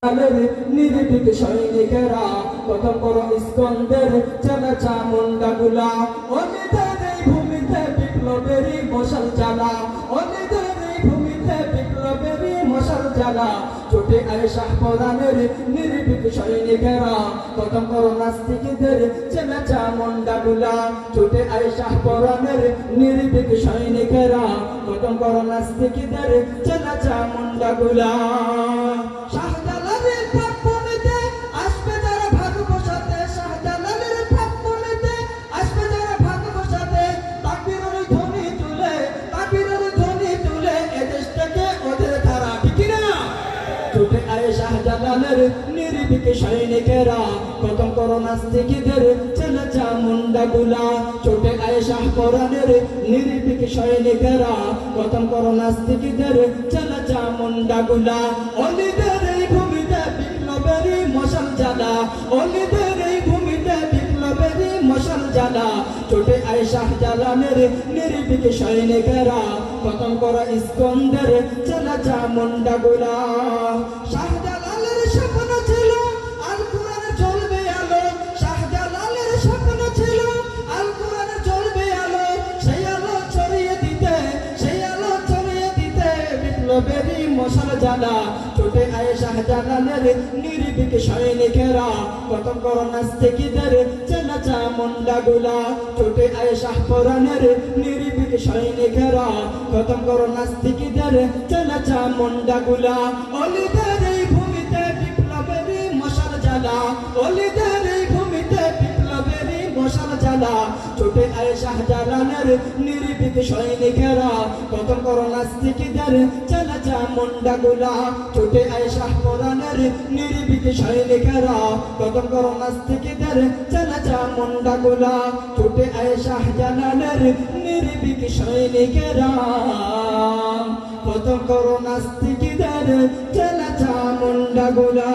নির্ভীক সৈনিকেরা প্রথম করো ইস্কন্দের চালা চামুন্ডাগুলা অনিদের এই ভূমিতে বিপ্লবেরই মশাল জ্বালা অনিদের এই ভূমিতে বিপ্লবেরই মশাল জ্বালা ছুটে আয় শাহপরানের নির্ভীক সৈনিকেরা প্রথম করো নাস্তিকদের চালা চামুন্ডাগুলা ছুটে আয় শাহপরানের নির্ভীক সৈনিকেরা প্রথম করো নাস্তিকদের চালা চামুন্ডাগুলা ছুটে আয় শাহজালালের নির্ভীক সৈনিকেরা প্রথম করো নাস্তিকদের চালা চামুন্ডাগুলা ছুটে আয় শাহপরানের নির্ভীক সৈনিকেরা প্রথম করো নাস্তিকদের চালা চামুন্ডাগুলা অলিদের এই ভূমিতে বিপ্লবেরই মশাল জ্বালা অলিদের এই ভূমিতে বিপ্লবেরই মশাল জ্বালা ছুটে আয় শাহজালালের নির্ভীক সৈনিকেরা প্রথম করো ইস্কন্দের চালা চামুন্ডাগুলা শাহজালালের স্বপ্ন ছিল আল কোরআনে জ্বলবে আলো শাহজালালের স্বপ্ন ছিল আল কোরআনে জ্বলবে আলো সেই আলো ছড়িয়ে দিতে বিপ্লবেরই মশাল জ্বালা ছুটে আয় শাহজালালের নির্ভীক সৈনিকেরা প্রথম করো নাস্তিকদের চালা চামুন্ডাগুলা ছুটে আয় শাহপরানের নির্ভীক সৈনিকেরা প্রথম করো নাস্তিকদের চালা চামুন্ডাগুলা অলিদের এই ভূমিতে বিপ্লবেরই মশাল জ্বালা অলিদের এই ভূমিতে বিপ্লবেরই মশাল জ্বালা ছুটে আয় শাহজালালের নির্ভীক সৈনিকেরা প্রথম করো নাস্তিকদের চালা চামুন্ডাগুলা ছুটে আয় শাহপরানের নির্ভীক সৈনিকেরা প্রথম করো নাস্তিকদের চালা চামুন্ডাগুলা ছুটে আয় শাহজালালের নির্ভীক সৈনিকেরা প্রথম করো নাস্তিকদের চালা চামুন্ডাগুলা।